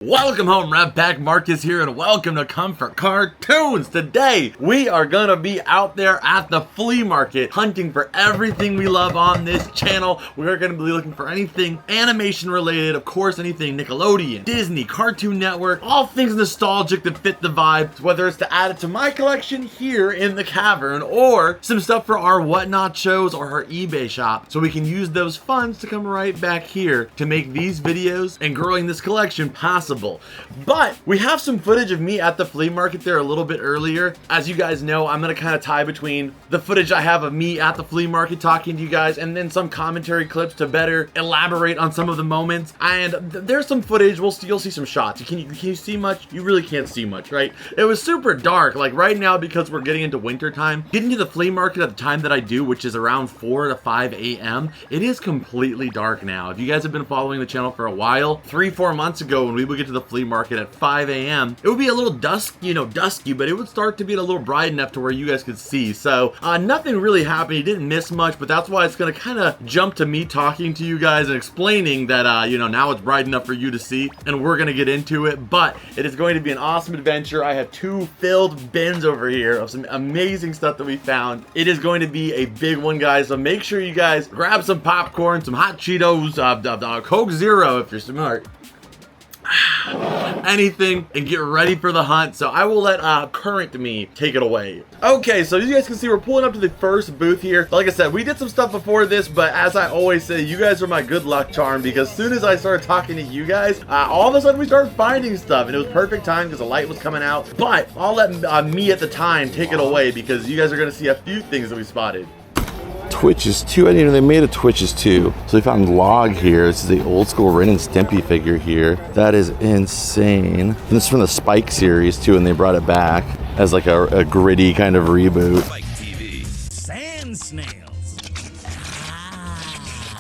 Welcome home, Rat Pack. Marcus here, and welcome to Comfort Cartoons. Today, we are gonna be out there at the flea market hunting for everything we love on this channel. We're gonna be looking for anything animation related, of course, anything Nickelodeon, Disney, Cartoon Network, all things nostalgic that fit the vibe, whether it's to add it to my collection here in the cavern, or some stuff for our Whatnot shows or our eBay shop, so we can use those funds to come right back here to make these videos and growing this collection possible. But we have some footage of me at the flea market there a little bit earlier. As you guys know, I'm gonna kind of tie between the footage I have of me at the flea market talking to you guys and then some commentary clips to better elaborate on some of the moments. And there's some footage. You'll see some shots. Can you see much? You really can't see much, right? It was super dark. Like right now, because we're getting into winter time, getting to the flea market at the time that I do, which is around 4 to 5 a.m., it is completely dark now. If you guys have been following the channel for a while, 3-4 months ago when we would get to the flea market at 5 a.m. it would be a little dusky, but it would start to be a little bright enough to where you guys could see. So nothing really happened. You didn't miss much, but that's why it's gonna kind of jump to me talking to you guys and explaining that now it's bright enough for you to see, and we're gonna get into it. But it is going to be an awesome adventure. I have 2 filled bins over here of some amazing stuff that we found. It is going to be a big one, guys, so make sure you guys grab some popcorn, some hot Cheetos, Coke Zero if you're smart, anything, and get ready for the hunt. So I will let current me take it away. Okay, so you guys can see we're pulling up to the first booth here. Like I said, we did some stuff before this, but as I always say, you guys are my good luck charm, because as soon as I started talking to you guys, all of a sudden we started finding stuff, and it was perfect time because the light was coming out. But I'll let me at the time take it away, because you guys are going to see a few things that we spotted. Twitches 2, I didn't know they made a Twitches 2. So we found Log here. This is the old school Ren and Stimpy figure here. That is insane. And this is from the Spike series too, and they brought it back as like a gritty kind of reboot. Spike TV. Sand snails.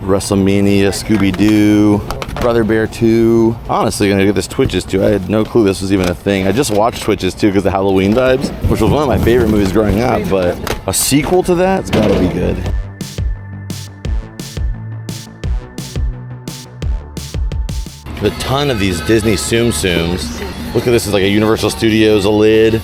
WrestleMania, Scooby-Doo, Brother Bear 2. Honestly, gonna get this Twitches 2. I had no clue this was even a thing. I just watched Twitches 2 because of Halloween vibes, which was one of my favorite movies growing up, but a sequel to that's gotta be good. A ton of these Disney Tsum Tsums. Look at this, it's like a Universal Studios, a lid.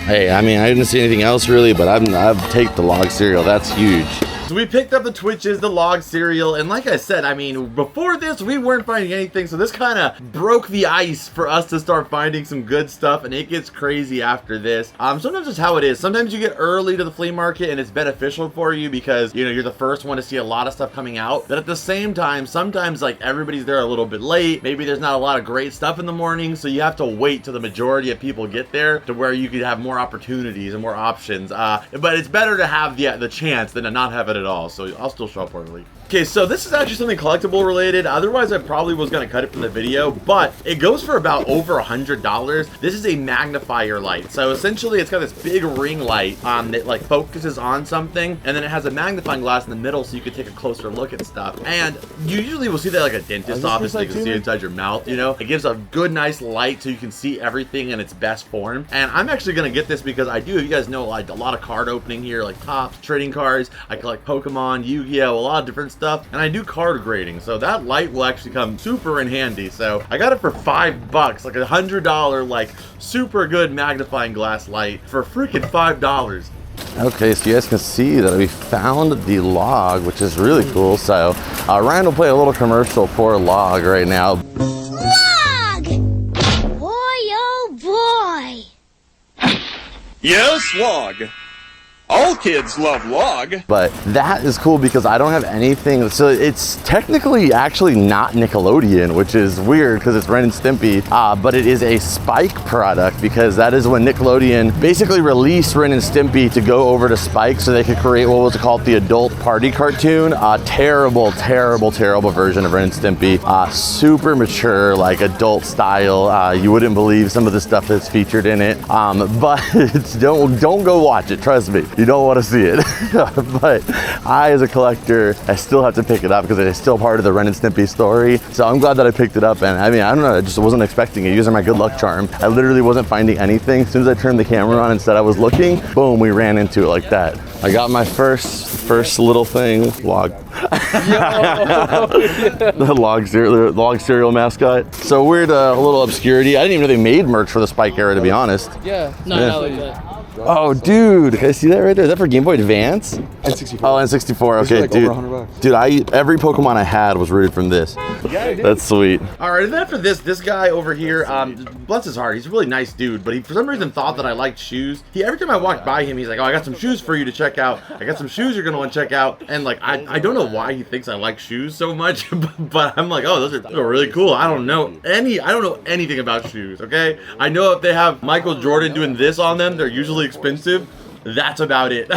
Hey, I mean, I didn't see anything else really, but I've taken the Log cereal. That's huge. So we picked up the Twitches, the Log cereal, and like I said, I mean, before this, we weren't finding anything, so this kind of broke the ice for us to start finding some good stuff, and it gets crazy after this. Sometimes it's how it is. Sometimes you get early to the flea market, and it's beneficial for you because, you know, you're the first one to see a lot of stuff coming out, but at the same time, sometimes, like, everybody's there a little bit late. Maybe there's not a lot of great stuff in the morning, so you have to wait till the majority of people get there to where you could have more opportunities and more options. But it's better to have the chance than to not have it at all, so I'll still show up early. Okay, so this is actually something collectible related. Otherwise, I probably was gonna cut it from the video, but it goes for about over $100. This is a magnifier light. So essentially, it's got this big ring light that like focuses on something, and then it has a magnifying glass in the middle so you can take a closer look at stuff. And you usually will see that like a dentist's office, so you can see inside your mouth, you know? It gives a good, nice light so you can see everything in its best form. And I'm actually gonna get this because I do, you guys know, like a lot of card opening here, like Topps, trading cards. I collect Pokemon, Yu-Gi-Oh, a lot of different stuff, and I do card grading, so that light will actually come super in handy. So I got it for $5, like $100 like super good magnifying glass light for freaking $5. Okay, so you guys can see that we found the Log, which is really cool. So Ryan will play a little commercial for Log right now. Log! Boy, oh boy! Yes, Log. All kids love Log. But that is cool because I don't have anything. So it's technically actually not Nickelodeon, which is weird because it's Ren and Stimpy, but it is a Spike product because that is when Nickelodeon basically released Ren and Stimpy to go over to Spike so they could create what was called the adult party cartoon. Terrible version of Ren and Stimpy. Super mature, like adult style. You wouldn't believe some of the stuff that's featured in it. But don't go watch it, trust me. You don't want to see it. But I, as a collector, I still have to pick it up because it is still part of the Ren and Stimpy story. So I'm glad that I picked it up. And I mean, I don't know, I just wasn't expecting it. You guys are my good luck charm. I literally wasn't finding anything. As soon as I turned the camera on and said I was looking, boom, we ran into it like that. I got my first little thing, log. The log cereal mascot. So weird, a little obscurity. I didn't even know they made merch for the Spike era, to be honest. Yeah, not like that. Oh, dude, can I see that right there? Is that for Game Boy Advance? N64. Oh, N64. Okay, like dude. over $100. Dude, every Pokemon I had was rooted from this. Yeah, That's sweet. All right, and then after this guy over here, bless his heart, he's a really nice dude, but he for some reason thought that I liked shoes. Every time I walked by him, he's like, oh, I got some shoes for you to check out. I got some shoes you're gonna want to check out. And like, I don't know why he thinks I like shoes so much, but I'm like, oh, those are really cool. I don't know anything about shoes, okay? I know if they have Michael Jordan doing this on them, they're usually expensive. That's about it.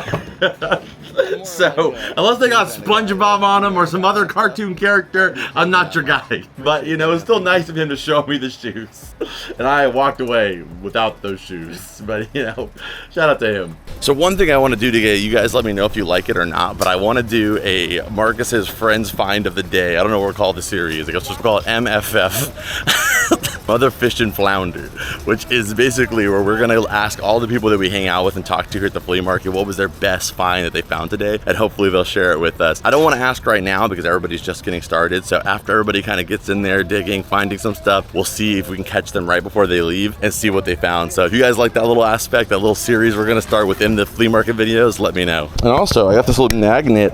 So, unless they got Spongebob on them or some other cartoon character, I'm not your guy. But, you know, it's still nice of him to show me the shoes. And I walked away without those shoes. But, you know, shout out to him. So one thing I want to do to get you guys, let me know if you like it or not, but I want to do a Marcus's Friends Find of the Day. I don't know what we're called the series. I guess we'll call it MFF. Mother Fish and Flounder, which is basically where we're gonna ask all the people that we hang out with and talk to here at the flea market what was their best find that they found today, and hopefully they'll share it with us. I don't want to ask right now because everybody's just getting started, so after everybody kind of gets in there digging, finding some stuff, we'll see if we can catch them right before they leave and see what they found. So if you guys like that little aspect, that little series we're gonna start within the flea market videos, let me know. And also, I got this little magnet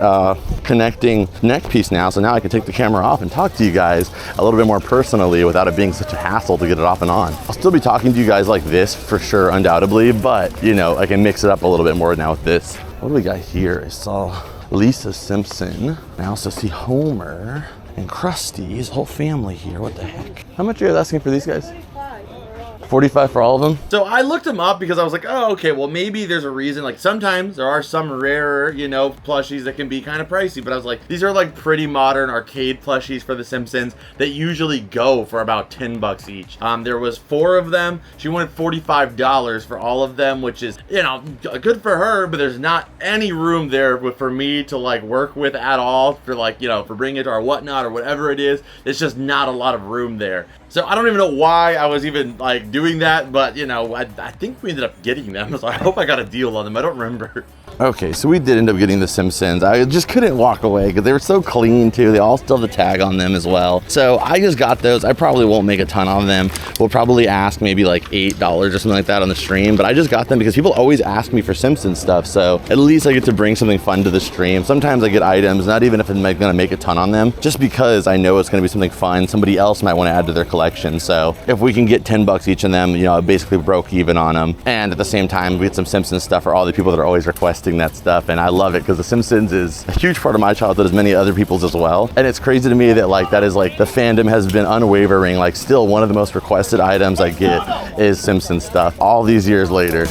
connecting neck piece now, so now I can take the camera off and talk to you guys a little bit more personally without it being such a hassle to get it off and on. I'll still be talking to you guys like this for sure, undoubtedly, but you know, I can mix it up a little bit more now with this. What do we got here? I saw Lisa Simpson. I also see Homer and Krusty, his whole family here. What the heck? How much are you guys asking for these guys? 45 for all of them? So I looked them up because I was like, oh, okay, well, maybe there's a reason. Like, sometimes there are some rarer, you know, plushies that can be kind of pricey. But I was like, these are like pretty modern arcade plushies for The Simpsons that usually go for about 10 bucks each. There was 4 of them. She wanted $45 for all of them, which is, you know, good for her, but there's not any room there for me to like work with at all for like, you know, for bringing it to our whatnot or whatever it is. It's just not a lot of room there. So I don't even know why I was even like doing that, but you know, I think we ended up getting them. So I hope I got a deal on them. I don't remember. Okay, so we did end up getting the Simpsons. I just couldn't walk away because they were so clean too. They all still have the tag on them as well. So I just got those. I probably won't make a ton on them. We'll probably ask maybe like $8 or something like that on the stream, but I just got them because people always ask me for Simpsons stuff. So at least I get to bring something fun to the stream. Sometimes I get items, not even if I'm gonna make a ton on them, just because I know it's gonna be something fun. Somebody else might want to add to their collection. So if we can get 10 bucks each of them, you know, I basically broke even on them. And at the same time, we get some Simpsons stuff for all the people that are always requesting that stuff. And I love it because The Simpsons is a huge part of my childhood, as many other people's as well. And it's crazy to me that like that is like the fandom has been unwavering. Like still one of the most requested items I get is Simpsons stuff all these years later.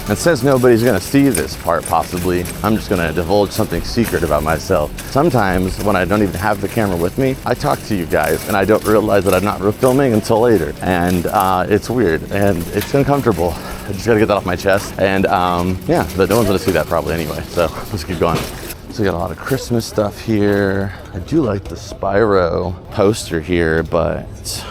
And since nobody's gonna see this part possibly, I'm just gonna divulge something secret about myself. Sometimes when I don't even have the camera with me, I talk to you guys and I don't realize that I'm not filming until later. And it's weird and it's uncomfortable. I just gotta get that off my chest. And yeah, but no one's gonna see that probably anyway. So let's keep going. So we got a lot of Christmas stuff here. I do like the Spyro poster here, but it's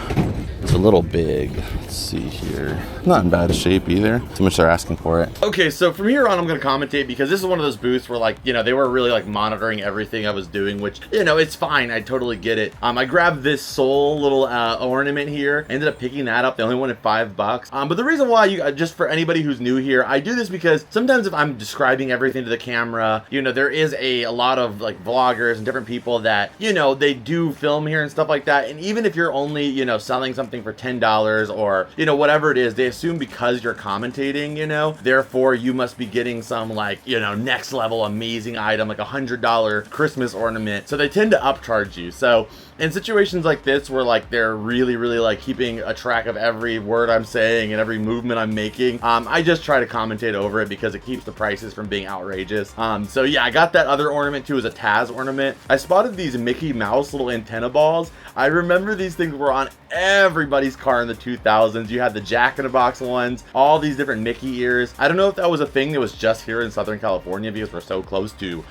a little big. Let's see here. Not in bad shape either. Too much they're asking for it. Okay, so from here on, I'm going to commentate because this is one of those booths where, like, you know, they were really, like, monitoring everything I was doing, which, you know, it's fine. I totally get it. I grabbed this soul little ornament here. I ended up picking that up. They only wanted $5. But the reason why, just for anybody who's new here, I do this because sometimes if I'm describing everything to the camera, you know, there is a lot of, like, vloggers and different people that, you know, they do film here and stuff like that. And even if you're only, you know, selling something for $10 or, you know, whatever it is, they assume because you're commentating, you know, therefore you must be getting some like, you know, next level amazing item, like $100 Christmas ornament. So they tend to upcharge you. So in situations like this where like they're really like keeping a track of every word I'm saying and every movement I'm making, I just try to commentate over it because it keeps the prices from being outrageous. So yeah, I got that other ornament too, as a Taz ornament. I spotted these Mickey Mouse little antenna balls. I remember these things were on everybody's car in the 2000s. You had the Jack-in-the-Box ones, all these different Mickey ears. I don't know if that was a thing that was just here in Southern California because we're so close to, you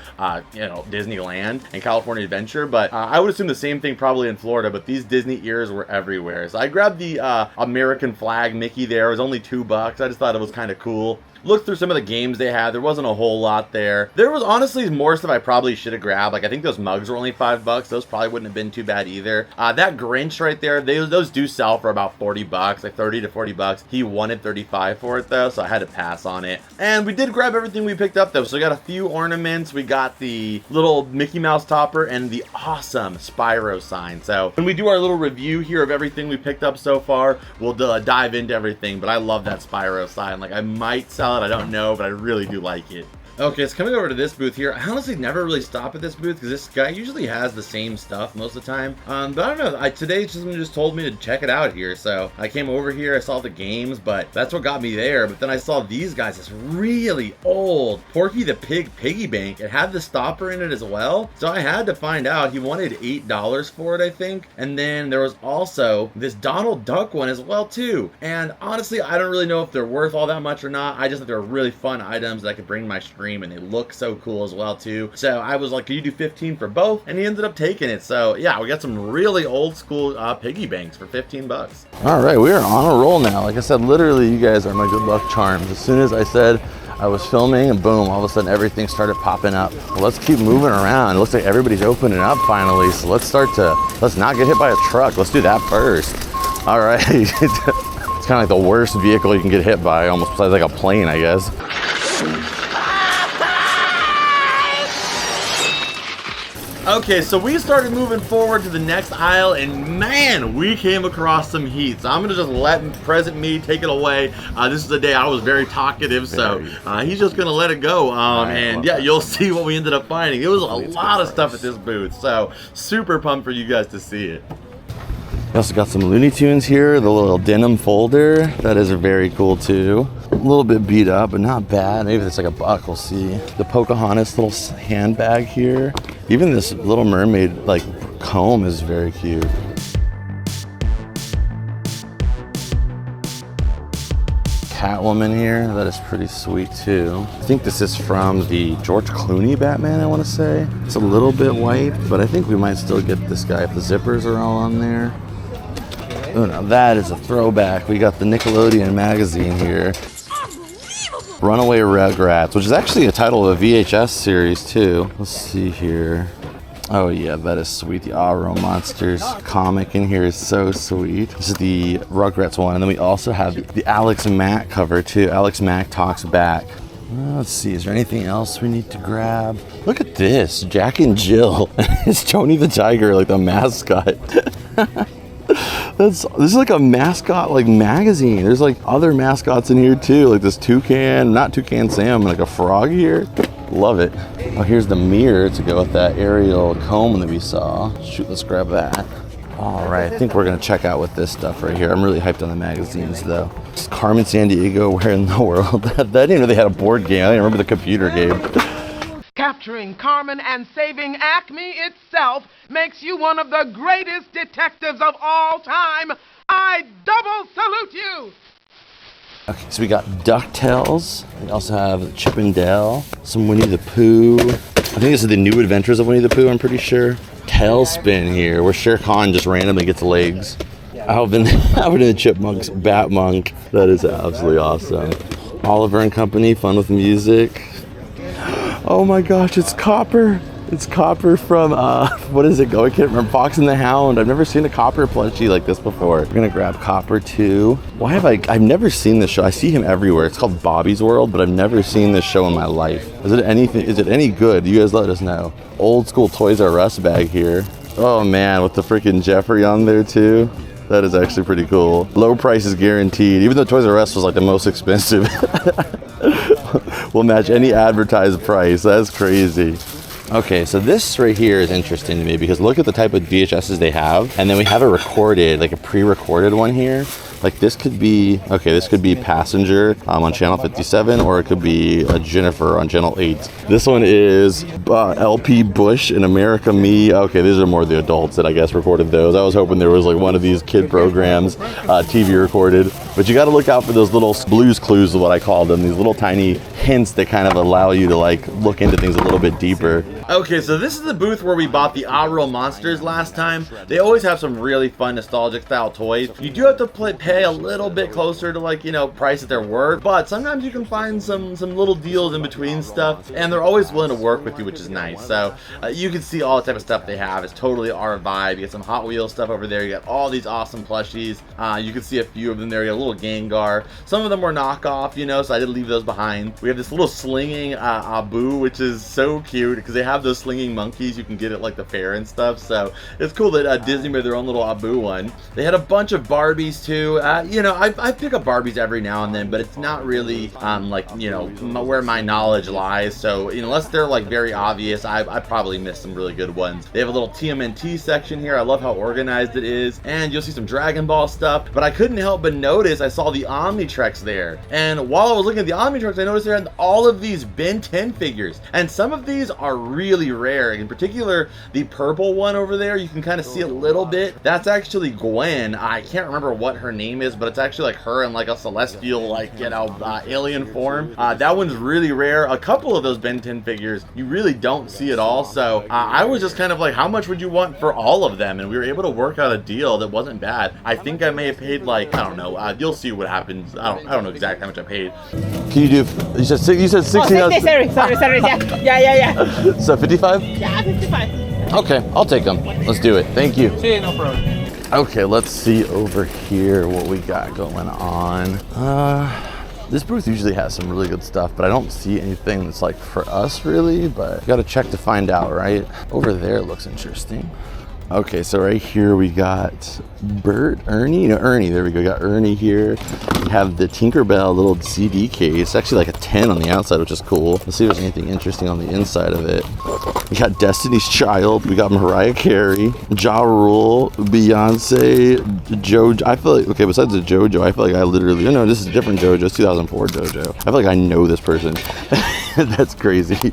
know, Disneyland and California Adventure, but I would assume the same thing probably in Florida, but these Disney ears were everywhere. So I grabbed the American flag Mickey there. It was only $2. I just thought it was kind of cool. Looked through some of the games they had. There wasn't a whole lot there. There was honestly more stuff I probably should have grabbed. Like I think those mugs were only $5. Those probably wouldn't have been too bad either. That Grinch right there, those do sell for about $40, like 30 to 40 bucks. He wanted 35 for it though, so I had to pass on it. And we did grab everything we picked up though. So we got a few ornaments. We got the little Mickey Mouse topper and the awesome Spyro sign. So when we do our little review here of everything we picked up so far, we'll dive into everything. But I love that Spyro sign. Like I might sell it, I don't know, but I really do like it. Okay, so coming over to this booth here, I honestly never really stop at this booth because this guy usually has the same stuff most of the time. But I don't know, today someone just told me to check it out here. So I came over here, I saw the games, but that's what got me there. But then I saw these guys, this really old Porky the Pig piggy bank. It had the stopper in it as well. So I had to find out. He wanted $8 for it, I think. And then there was also this Donald Duck one as well too. And honestly, I don't really know if they're worth all that much or not. I just think they're really fun items that I could bring to my stream, and they look so cool as well too. So I was like, can you do 15 for both? And he ended up taking it. So yeah, we got some really old school piggy banks for 15 bucks. All right, we are on a roll now. Like I said, literally you guys are my good luck charms. As soon as I said I was filming, and boom, all of a sudden everything started popping up. Well, let's keep moving around. It looks like everybody's opening up finally. So let's not get hit by a truck. Let's do that first. All right. It's kind of like the worst vehicle you can get hit by, almost besides like a plane, I guess. Okay, so we started moving forward to the next aisle, and man, we came across some heat. So I'm gonna just let present me take it away. This is the day I was very talkative, so he's just gonna let it go. And yeah, you'll see what we ended up finding. It was a lot of stuff at this booth, so super pumped for you guys to see it. We also got some Looney Tunes here, the little denim folder. That is very cool too. A little bit beat up, but not bad. Maybe it's like $1, we'll see. The Pocahontas little handbag here. Even this Little Mermaid like comb is very cute. Catwoman here, that is pretty sweet too. I think this is from the George Clooney Batman, I want to say. It's a little bit wiped, but I think we might still get this guy if the zippers are all on there. Oh, now that is a throwback. We got the Nickelodeon magazine here. Runaway Rugrats, which is actually a title of a VHS series too. Let's see here. Oh yeah, that is sweet. The Aro Monsters comic in here is so sweet. This is the Rugrats one, and then we also have the Alex Mack cover too. Alex Mack Talks Back. Let's see, is there anything else we need to grab? Look at this, Jack and Jill. It's Tony the Tiger, like the mascot. This is like a mascot like magazine. There's like other mascots in here too, like this toucan, not Toucan Sam, like a frog here. Love it. Oh, here's the mirror to go with that Ariel comb that we saw. Shoot, let's grab that. All right, I think we're gonna check out with this stuff right here. I'm really hyped on the magazines though. It's Carmen Sandiego, Where in the World? I didn't know they had a board game. I didn't remember the computer game. Capturing Carmen and saving Acme itself makes you one of the greatest detectives of all time. I double salute you! Okay, so we got DuckTales. We also have Chip and Dale, some Winnie the Pooh. I think this is the New Adventures of Winnie the Pooh, I'm pretty sure. Tailspin here, where Shere Khan just randomly gets legs. Alvin and the Chipmunks, Batmonk. That is absolutely awesome. Oliver and Company, Fun with Music. Oh my gosh, it's Copper. It's Copper from, what is it? I can't remember. Fox and the Hound. I've never seen a Copper plushie like this before. We're gonna grab Copper too. Why have I've never seen this show. I see him everywhere. It's called Bobby's World, but I've never seen this show in my life. Is it any good? You guys let us know. Old school Toys R Us bag here. Oh man, with the freaking Jeffrey on there too. That is actually pretty cool. Low price is guaranteed, even though Toys R Us was like the most expensive. We'll match any advertised price. That's crazy. Okay, so this right here is interesting to me because look at the type of VHSs they have, and then we have a recorded, like a pre-recorded one here. Like this could be, okay, this could be Passenger on channel 57, or it could be Jennifer on channel 8. This one is LP Bush in America Me. Okay, these are more the adults that I guess recorded those. I was hoping there was like one of these kid programs, TV recorded. But you got to look out for those little Blues Clues is what I call them. These little tiny hints that kind of allow you to like look into things a little bit deeper. Okay, so this is the booth where we bought the Real Monsters last time. They always have some really fun nostalgic style toys. You do have to pay a little bit closer to like, you know, price that they're worth, but sometimes you can find some little deals in between stuff, and they're always willing to work with you, which is nice. So you can see all the type of stuff they have. It's totally our vibe. You get some Hot Wheels stuff over there. You got all these awesome plushies. You can see a few of them there. You got a little Gengar. Some of them were knockoff, you know, so I did leave those behind. We have this little slinging Abu, which is so cute because they have those slinging monkeys you can get at like the fair and stuff. So it's cool that Disney made their own little Abu one. They had a bunch of Barbies too. You know, I pick up Barbies every now and then, but it's not really like, you know, where my knowledge lies. So, you know, unless they're like very obvious, I probably missed some really good ones. They have a little TMNT section here. I love how organized it is, and you'll see some Dragon Ball stuff. But I couldn't help but notice I saw the Omnitrix there, and while I was looking at the Omnitrix, I noticed they had all of these Ben 10 figures, and some of these are really rare. In particular, the purple one over there, you can kind of see a little bit. That's actually Gwen. I can't remember what her name is, but it's actually like her in like a celestial, like, you know, alien form. That one's really rare. A couple of those Ben 10 figures you really don't see at all. So I was just kind of like, how much would you want for all of them? And we were able to work out a deal that wasn't bad. I think I may have paid like, I don't know, you'll see what happens. I don't know exactly how much I paid. Can you do, you said 60? Oh, sorry. Yeah. So 55? Yeah, 55. Okay, I'll take them. Let's do it. Thank you. See, no problem. Okay, let's see over here what we got going on. This booth usually has some really good stuff, but I don't see anything that's like for us really, but gotta check to find out, right? Over there looks interesting. Okay, so right here we got Ernie, there we go, we got Ernie here. We have the Tinkerbell little CD case. It's actually like a 10 on the outside, which is cool. Let's see if there's anything interesting on the inside of it. We got Destiny's Child, we got Mariah Carey, Ja Rule, Beyonce, JoJo. I feel like, okay, besides the JoJo, I feel like I literally, no, this is a different JoJo, it's 2004 JoJo. I feel like I know this person. That's crazy.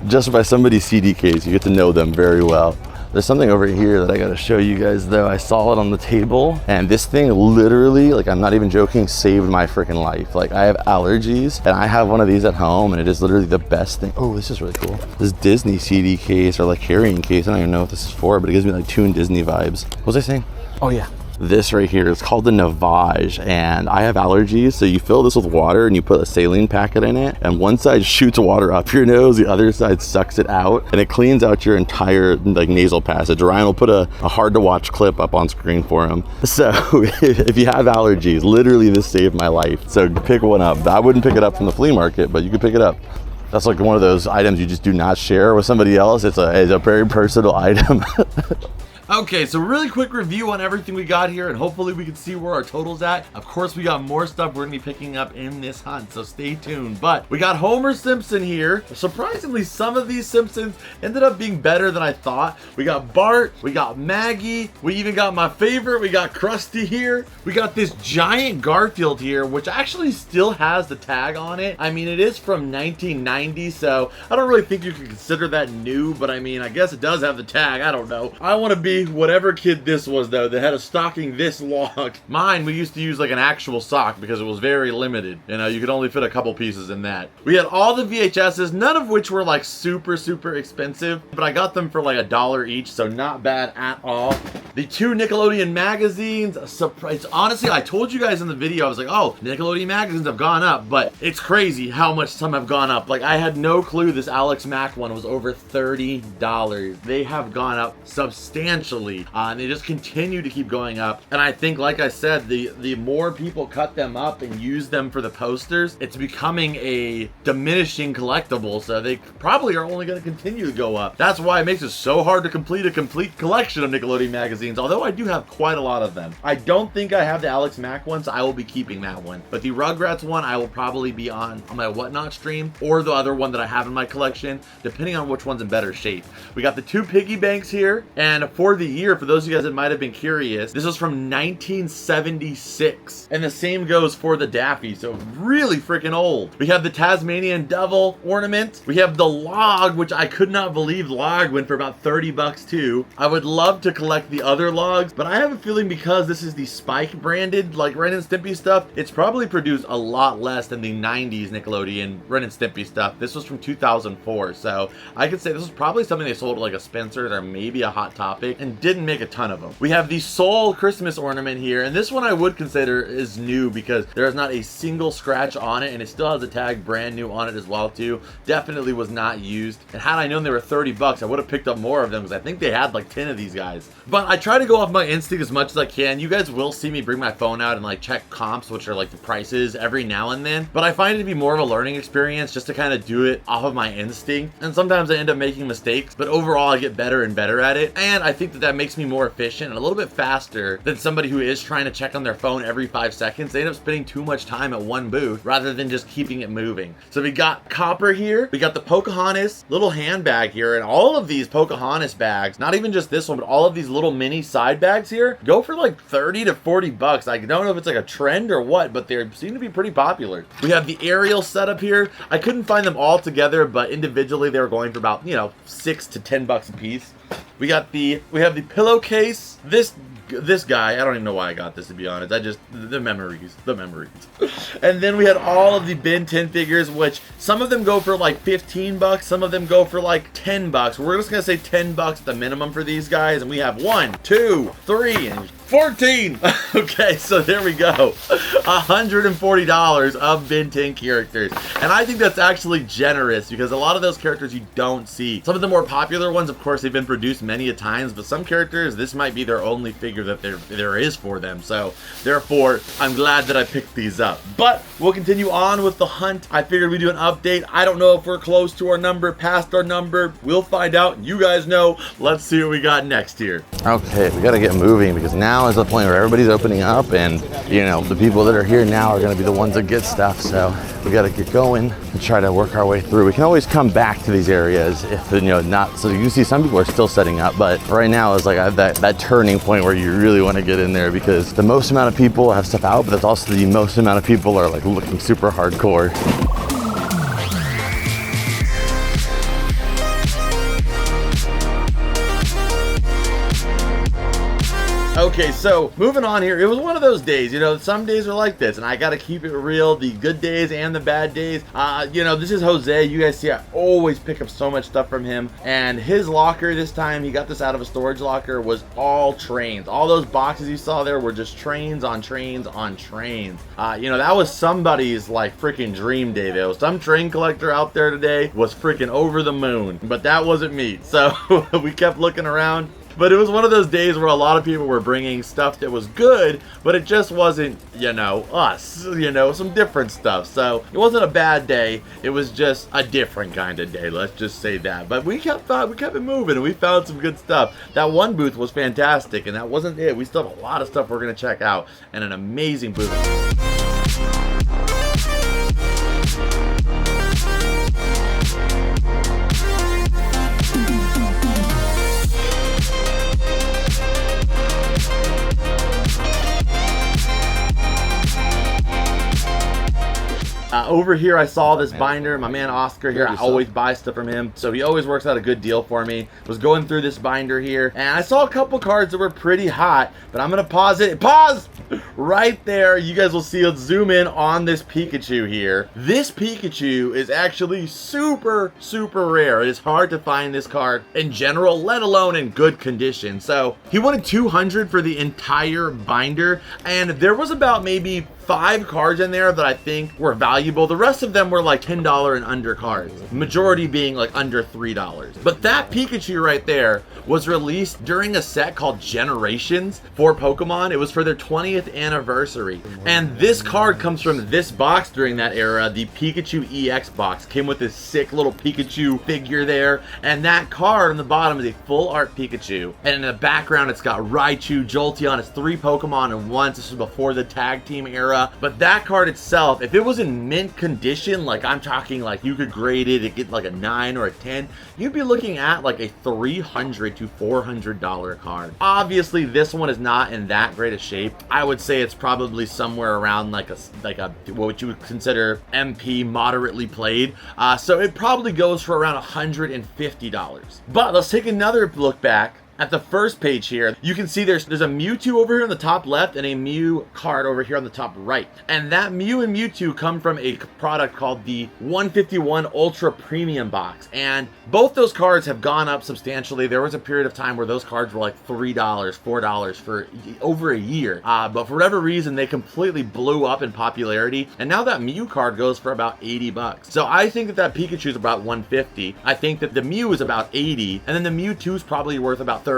Just by somebody's CD case, you get to know them very well. There's something over here that I gotta show you guys though. I saw it on the table, and this thing literally, like I'm not even joking, saved my freaking life. Like I have allergies and I have one of these at home, and it is literally the best thing. Oh, this is really cool. This Disney CD case or like carrying case. I don't even know what this is for, but it gives me like Toon Disney vibes. What was I saying? Oh yeah. This right here is called the Navage, and I have allergies, so you fill this with water and you put a saline packet in it, and one side shoots water up your nose, the other side sucks it out, and it cleans out your entire like nasal passage. Ryan will put a hard to watch clip up on screen for him. So if you have allergies, literally this saved my life. So pick one up. I wouldn't pick it up from the flea market, but you could pick it up. That's like one of those items you just do not share with somebody else. It's a very personal item. Okay, so really quick review on everything we got here, and hopefully we can see where our total's at. Of course, we got more stuff we're gonna be picking up in this hunt, so stay tuned. But we got Homer Simpson here. Surprisingly, some of these Simpsons ended up being better than I thought. We got Bart, we got Maggie, we even got my favorite, we got Krusty here. We got this giant Garfield here, which actually still has the tag on it. I mean, it is from 1990, so I don't really think you can consider that new, but I mean, I guess it does have the tag. I don't know. I want to be whatever kid this was though that had a stocking this long. Mine, we used to use like an actual sock because it was very limited. You know, you could only fit a couple pieces in that. We had all the VHSs, none of which were like super expensive, but I got them for like $1 each, so not bad at all. The 2 Nickelodeon magazines, surprise. Honestly, I told you guys in the video, I was like, oh, Nickelodeon magazines have gone up, but it's crazy how much some have gone up. Like I had no clue this Alex Mack one was over $30. They have gone up substantially. exponentially, and they just continue to keep going up. And I think, like I said, the more people cut them up and use them for the posters, it's becoming a diminishing collectible, so they probably are only going to continue to go up. That's why it makes it so hard to complete a complete collection of Nickelodeon magazines, although I do have quite a lot of them. I don't think I have the Alex Mack one, so I will be keeping that one. But the Rugrats one, I will probably be on my Whatnot stream, or the other one that I have in my collection, depending on which one's in better shape. We got the 2 piggy banks here, and for the year, for those of you guys that might have been curious, this is from 1976, and the same goes for the Daffy, so really freaking old. We have the Tasmanian Devil ornament. We have the log, which I could not believe log went for about 30 bucks too. I would love to collect the other logs, but I have a feeling because this is the Spike branded, like Ren and Stimpy stuff, it's probably produced a lot less than the 90s Nickelodeon Ren and Stimpy stuff. This was from 2004, so I could say this was probably something they sold at like a Spencer's or maybe a Hot Topic and didn't make a ton of them. We have the Soul Christmas ornament here, and this one I would consider is new because there is not a single scratch on it, and it still has a tag brand new on it as well too. Definitely was not used, and had I known they were 30 bucks, I would have picked up more of them because I think they had like 10 of these guys. But I try to go off my instinct as much as I can. You guys will see me bring my phone out and like check comps, which are like the prices every now and then, but I find it to be more of a learning experience just to kind of do it off of my instinct, and sometimes I end up making mistakes, but overall I get better and better at it, and I think that that makes me more efficient and a little bit faster than somebody who is trying to check on their phone every 5 seconds. They end up spending too much time at one booth rather than just keeping it moving. So we got Copper here, we got the Pocahontas little handbag here, and all of these Pocahontas bags, not even just this one, but all of these little mini side bags here go for like 30 to 40 bucks. I don't know if it's like a trend or what, but they seem to be pretty popular. We have the Ariel setup here. I couldn't find them all together, but individually they were going for about, you know, 6 to 10 bucks a piece. We have the pillowcase. This guy, I don't even know why I got this, to be honest. The memories. And then we had all of the Ben 10 figures, which some of them go for like 15 bucks, some of them go for like 10 bucks. We're just gonna say 10 bucks at the minimum for these guys, and we have 1, 2, 3, and 14. Okay, so there we go. $140 of Ben 10 characters. And I think that's actually generous because a lot of those characters you don't see. Some of the more popular ones, of course, they've been produced many a times, but some characters, this might be their only figure that there is for them. So therefore, I'm glad that I picked these up. But we'll continue on with the hunt. I figured we'd do an update. I don't know if we're close to our number, past our number. We'll find out. You guys know. Let's see what we got next here. Okay, we gotta get moving because now is the point where everybody's opening up, and you know, the people that are here now are gonna be the ones that get stuff. So we gotta get going and try to work our way through. We can always come back to these areas if, you know, not, so you can see some people are still setting up, but right now is like that turning point where you really want to get in there because the most amount of people have stuff out, but that's also the most amount of people are like looking super hardcore. Okay, so moving on here, it was one of those days, you know, some days are like this, and I gotta keep it real, the good days and the bad days. You know, this is Jose. You guys see I always pick up so much stuff from him, and his locker this time, he got this out of a storage locker, was all trains. All those boxes you saw there were just trains on trains on trains. You know, that was somebody's like freaking dream day though. Some train collector out there today was freaking over the moon, but that wasn't me. So we kept looking around. But it was one of those days where a lot of people were bringing stuff that was good, but it just wasn't, you know, us, you know, some different stuff. So it wasn't a bad day. It was just a different kind of day. Let's just say that. But we kept it moving, and we found some good stuff. That one booth was fantastic, and that wasn't it. We still have a lot of stuff we're going to check out, and an amazing booth. Over here, I saw this binder. My man Oscar here, I always buy stuff from him, so he always works out a good deal for me. Was going through this binder here, and I saw a couple cards that were pretty hot, but I'm gonna pause it. Pause! Right there, you guys will see, let's zoom in on this Pikachu here. This Pikachu is actually super, super rare. It is hard to find this card in general, let alone in good condition. So he wanted 200 for the entire binder, and there was about maybe 5 cards in there that I think were valuable. The rest of them were like $10 and under cards. Majority being like under $3. But that Pikachu right there was released during a set called Generations for Pokemon. It was for their 20th anniversary. And this card comes from this box during that era, the Pikachu EX box. Came with this sick little Pikachu figure there. And that card on the bottom is a full art Pikachu. And in the background, it's got Raichu, Jolteon. It's 3 Pokemon at once. This was before the tag team era. But that card itself, if it was in mint condition, like I'm talking like you could grade it, it get like a 9 or a 10, you'd be looking at like a $300 to $400 card. Obviously, this one is not in that great a shape. I would say it's probably somewhere around like a what you would consider MP moderately played. So it probably goes for around $150. But let's take another look back. At the first page here, you can see there's a Mewtwo over here on the top left and a Mew card over here on the top right. And that Mew and Mewtwo come from a product called the 151 Ultra Premium box. And both those cards have gone up substantially. There was a period of time where those cards were like $3, $4 for over a year. But for whatever reason, they completely blew up in popularity. And now that Mew card goes for about $80. So I think that Pikachu is about $150. I think that the Mew is about $80. And then the Mewtwo is probably worth about $30.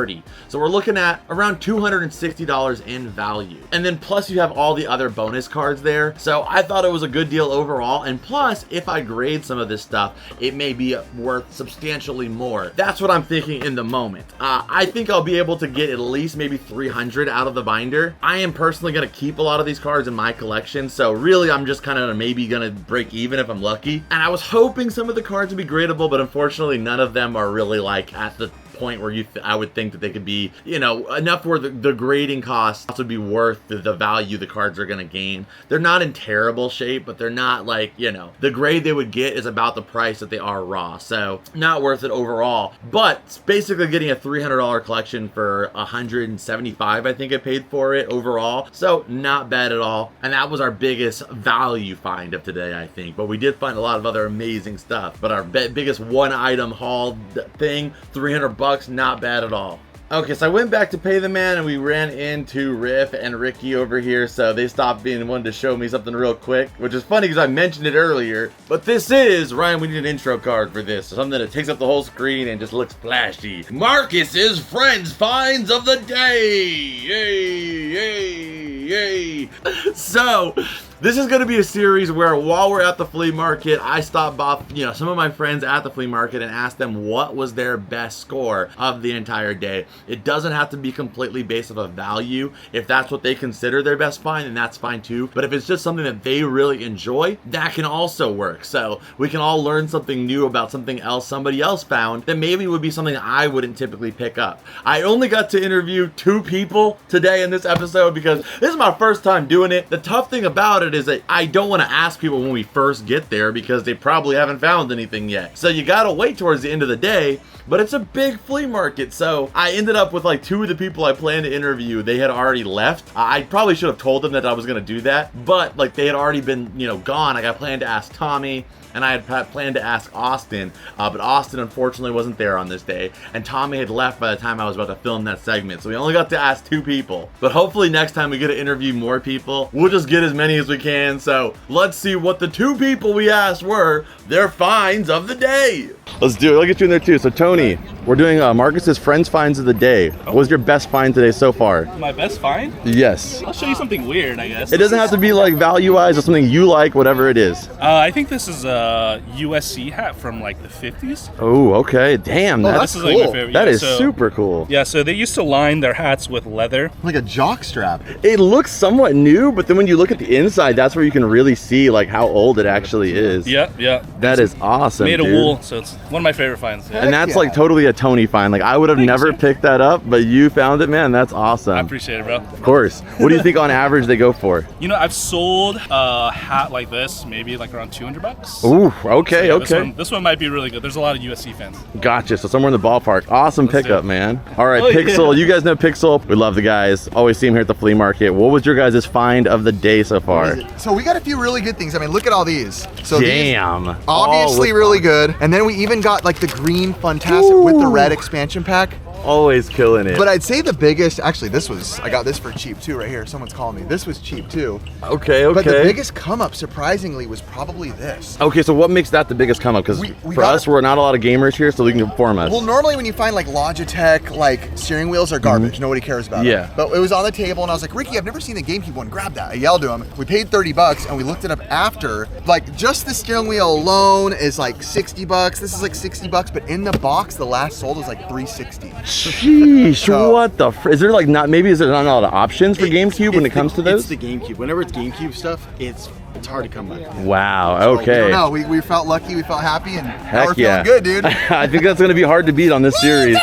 So we're looking at around $260 in value. And then plus you have all the other bonus cards there. So I thought it was a good deal overall. And plus, if I grade some of this stuff, it may be worth substantially more. That's what I'm thinking in the moment. I think I'll be able to get at least maybe 300 out of the binder. I am personally going to keep a lot of these cards in my collection. So really, I'm just kind of maybe going to break even if I'm lucky. And I was hoping some of the cards would be gradable, but unfortunately, none of them are really like at the point where I would think that they could be, you know, enough where the grading costs would be worth the value the cards are going to gain. They're not in terrible shape, but they're not like, you know, the grade they would get is about the price that they are raw. So not worth it overall, but it's basically getting a $300 collection for $175. I think I paid for it overall. So not bad at all. And that was our biggest value find of today, I think. But we did find a lot of other amazing stuff. But our biggest one item haul thing, $300, not bad at all. Okay, so I went back to pay the man and we ran into Riff and Ricky over here, so they stopped being wanted to show me something real quick, which is funny because I mentioned it earlier. But this is, Ryan, we need an intro card for this, something that takes up the whole screen and just looks flashy. Marcus's Friends Finds of the Day! Yay, yay, yay! So, this is going to be a series where while we're at the flea market, I stop by, you know, some of my friends at the flea market and ask them what was their best score of the entire day. It doesn't have to be completely based off of value. If that's what they consider their best find, then that's fine too. But if it's just something that they really enjoy, that can also work. So we can all learn something new about something else somebody else found that maybe would be something I wouldn't typically pick up. I only got to interview 2 people today in this episode because this is my first time doing it. The tough thing about it is that I don't want to ask people when we first get there because they probably haven't found anything yet. So you gotta wait towards the end of the day, but it's a big flea market. So I ended up with like 2 of the people I planned to interview. They had already left. I probably should have told them that I was gonna do that, but like they had already been, you know, gone. Like I planned to ask Tommy and I had planned to ask Austin, but Austin unfortunately wasn't there on this day, and Tommy had left by the time I was about to film that segment, so we only got to ask 2 people. But hopefully next time we get to interview more people, we'll just get as many as we can. So let's see what the 2 people we asked were, their finds of the day. Let's do it. I'll get you in there too. So Tony, we're doing Marcus's Friends Finds of the Day. What was your best find today so far? My best find? Yes. I'll show you something weird, I guess. It doesn't have to be like value-wise or something you like, whatever it is. I think this is a USC hat from like the 50s. Oh, okay. Damn, that's this is cool. like my favorite. That Yeah, is so- super cool. Yeah, so they used to line their hats with leather. Like a jock strap. It looks somewhat new, but then when you look at the inside, that's where you can really see like how old it actually is. Yeah, yeah. That is awesome, Made of dude. wool, so it's one of my favorite finds. Yeah. And that's like totally a Tony find. Like I would have never picked that up, but you found it, man. That's awesome. I appreciate it, bro. Of course. What do you think on average they go for? You know, I've sold a hat like this, maybe like around $200. Ooh, okay, So, yeah, okay. This one might be really good. There's a lot of USC fans. Gotcha. So somewhere in the ballpark. Awesome Let's do pickup, it. man. All right, Oh, yeah. Pixel. You guys know Pixel. We love the guys. Always see him here at the flea market. What was your guys' find of the day so far? So we got a few really good things. I mean, look at all these. So Damn. these obviously Oh, really good. And then we even got like the green Funtastic with the red expansion pack. Always killing it. But I'd say the biggest, actually I got this for cheap too right here. Someone's calling me. This was cheap too. Okay, okay. But the biggest come up, surprisingly, was probably this. Okay, so what makes that the biggest come up? Because for us, we're not a lot of gamers here, so we can inform us. Well, normally when you find like Logitech, like steering wheels are garbage. Nobody cares about it. But it was on the table and I was like, Ricky, I've never seen the GameCube one. Grab that. I yelled to him. We paid 30 bucks and we looked it up after. Like just the steering wheel alone is like 60 bucks. This is like 60 bucks, but in the box, the last sold was like 360. Sheesh, so, what the is there like not, maybe is there not a lot of options for GameCube when it comes to those? It's the GameCube. Whenever it's GameCube stuff, it's hard to come by. Wow, so, okay. No, we felt lucky, we felt happy, and now we're yeah. feeling good, dude. I think that's gonna be hard to beat on this series.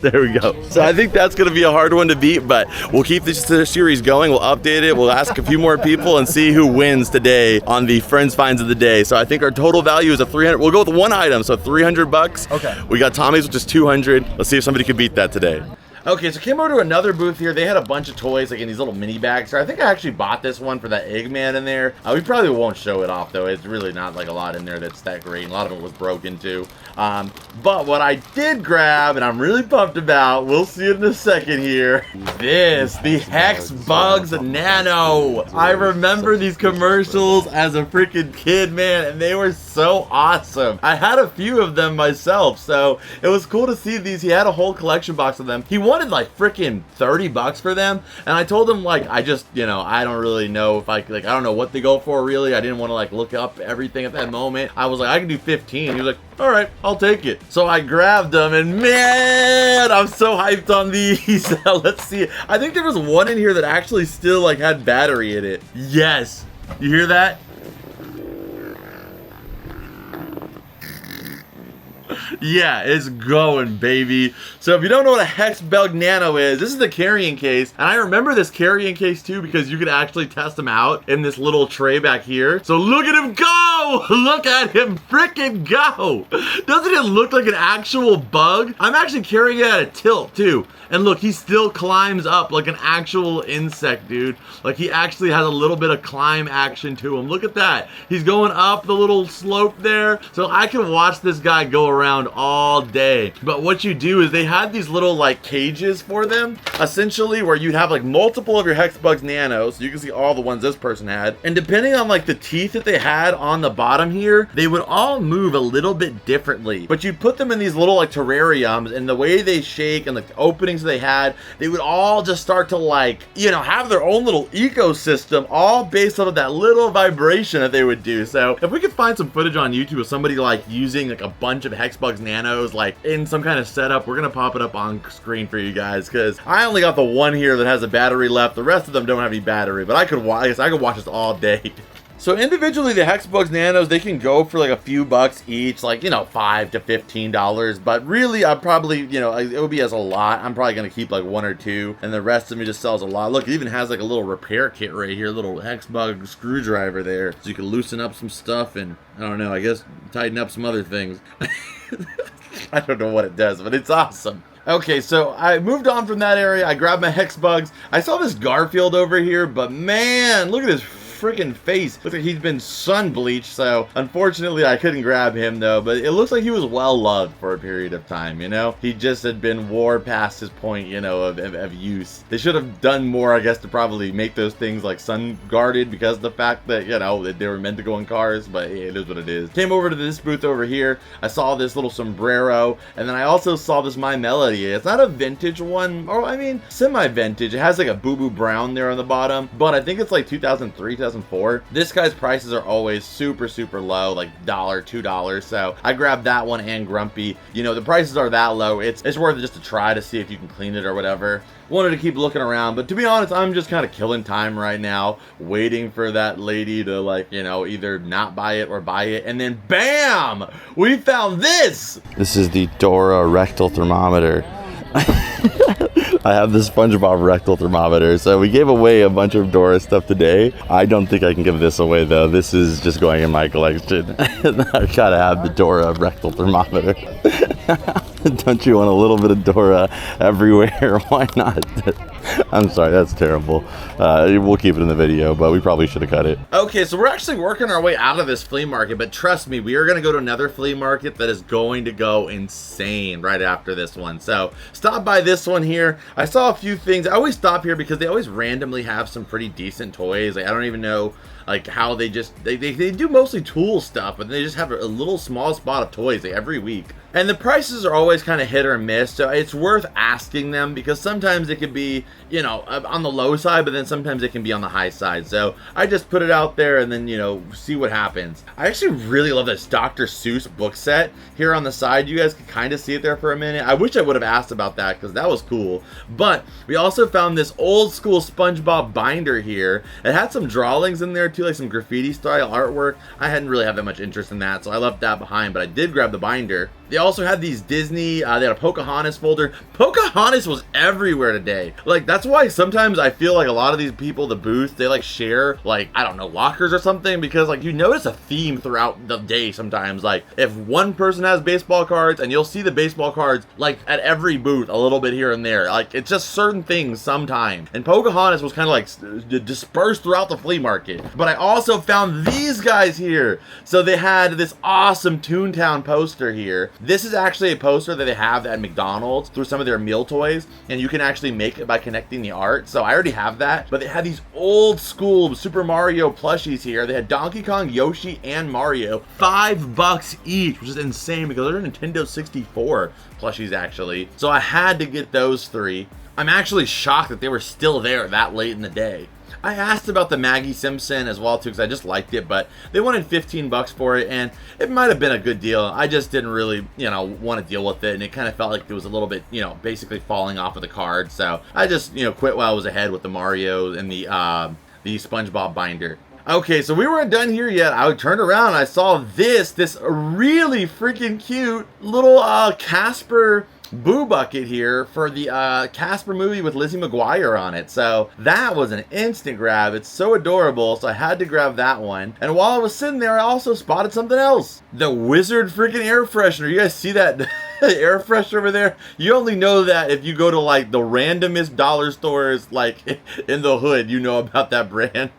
There we go. So I think that's gonna be a hard one to beat, but we'll keep this series going. We'll update it. We'll ask a few more people and see who wins today on the Friends Finds of the Day. So I think our total value is a 300. We'll go with one item, so 300 bucks. Okay. We got Tommy's, which is 200. Let's see if somebody can beat that today. Okay, so came over to another booth here. They had a bunch of toys like in these little mini bags. So I think I actually bought this one for that Eggman in there. We probably won't show it off though. It's really not like a lot in there that's that great. A lot of it was broken too. But what I did grab, and I'm really pumped about, we'll see it in a second here. The Hex Bugs Nano. I remember these commercials as a freaking kid, man, and they were so awesome. I had a few of them myself, so it was cool to see these. He had a whole collection box of them. He wanted like freaking 30 bucks for them, and I told him like I just, you know, I don't really know if I don't know what they go for really. I didn't want to like look up everything at that moment. I was like, I can do 15. He was like, all right, I'll take it. So I grabbed them, and man, I'm so hyped on these. Let's see. I think there was one in here that actually still like had battery in it. Yes, you hear that? Yeah, it's going, baby. So if you don't know what a Hex Bug Nano is, this is the carrying case. And I remember this carrying case too because you could actually test them out in this little tray back here. So look at him go! Look at him freaking go! Doesn't it look like an actual bug? I'm actually carrying it at a tilt too. And look, he still climbs up like an actual insect, dude. Like he actually has a little bit of climb action to him. Look at that. He's going up the little slope there. So I can watch this guy go around all day. But what you do is they had these little like cages for them, essentially, where you'd have like multiple of your Hex Bugs Nanos. So you can see all the ones this person had. And depending on like the teeth that they had on the bottom here, they would all move a little bit differently. But you'd put them in these little like terrariums, and the way they shake and like the openings they had, they would all just start to like, you know, have their own little ecosystem, all based off of that little vibration that they would do. So if we could find some footage on YouTube of somebody like using like a bunch of Hex Bugs Nanos like in some kind of setup, we're gonna pop it up on screen for you guys, because I only got the one here that has a battery left. The rest of them don't have any battery, but I could watch this all day. So individually, the Hex Bugs Nanos, they can go for like a few bucks each, like, you know, $5 to $15. But really, I probably, you know, it would be as a lot. I'm probably going to keep like one or two, and the rest of me just sells a lot. Look, it even has like a little repair kit right here, a little Hex Bug screwdriver there. So you can loosen up some stuff and, I don't know, I guess tighten up some other things. I don't know what it does, but it's awesome. Okay, so I moved on from that area. I grabbed my Hex Bugs. I saw this Garfield over here, but man, look at this freaking face. Looks like he's been sun bleached, so unfortunately I couldn't grab him though, but it looks like he was well loved for a period of time, you know? He just had been wore past his point, you know, of use. They should have done more, I guess, to probably make those things like sun guarded, because of the fact that, you know, that they were meant to go in cars, but it is what it is. Came over to this booth over here. I saw this little sombrero, and then I also saw this My Melody. It's not a vintage one, or I mean, semi-vintage. It has like a boo-boo brown there on the bottom, but I think it's like 2003, 2004. This guy's prices are always super, super low, like $1, $2. So I grabbed that one and Grumpy. You know, the prices are that low. It's worth it just to try to see if you can clean it or whatever. Wanted to keep looking around, but to be honest, I'm just kind of killing time right now, waiting for that lady to, like, you know, either not buy it or buy it, and then BAM! We found this! This is the Dora rectal thermometer. I have the Spongebob rectal thermometer, so we gave away a bunch of Dora stuff today. I don't think I can give this away though. This is just going in my collection. I gotta have the Dora rectal thermometer. Don't you want a little bit of Dora everywhere? Why not? I'm sorry, that's terrible. We'll keep it in the video, but we probably should have cut it. Okay, so we're actually working our way out of this flea market, but trust me, we are going to go to another flea market that is going to go insane right after this one. So stop by this one here. I saw a few things. I always stop here because they always randomly have some pretty decent toys. Like, I don't even know like how they just they do mostly tool stuff, but they just have a little small spot of toys like, every week. And the prices are always kind of hit or miss, so it's worth asking them because sometimes it could be, you know, on the low side, but then sometimes it can be on the high side. So I just put it out there and then, you know, see what happens. I actually really love this Dr. Seuss book set here on the side. You guys can kind of see it there for a minute. I wish I would have asked about that because that was cool. But we also found this old school Spongebob binder here. It had some drawings in there too, like some graffiti style artwork. I hadn't really had that much interest in that, so I left that behind, but I did grab the binder. They also had these Disney, they had a Pocahontas folder. Pocahontas was everywhere today. Like, that's why sometimes I feel like a lot of these people, the booths, they like share, like, I don't know, lockers or something, because like you notice a theme throughout the day sometimes. Like, if one person has baseball cards, and you'll see the baseball cards like at every booth a little bit here and there. Like, it's just certain things sometimes. And Pocahontas was kind of like dispersed throughout the flea market. But I also found these guys here. So they had this awesome Toontown poster here. This is actually a poster that they have at McDonald's through some of their meal toys, and you can actually make it by connecting the art. So I already have that, but they had these old school Super Mario plushies here. They had Donkey Kong, Yoshi, and Mario. $5 each, which is insane because they're Nintendo 64 plushies actually. So I had to get those three. I'm actually shocked that they were still there that late in the day. I asked about the Maggie Simpson as well too because I just liked it, but they wanted 15 bucks for it, and it might have been a good deal. I just didn't really, you know, want to deal with it, and it kind of felt like it was a little bit, you know, basically falling off of the card. So I just, you know, quit while I was ahead with the Mario and the SpongeBob binder. Okay, so we weren't done here yet. I turned around and I saw this really freaking cute little Casper Boo bucket here for the Casper movie with Lizzie McGuire on it. So that was an instant grab. It's so adorable, so I had to grab that one. And while I was sitting there, I also spotted something else. The Wizard freaking air freshener. You guys see that air freshener over there? You only know that if you go to like the randomest dollar stores like in the hood, you know about that brand.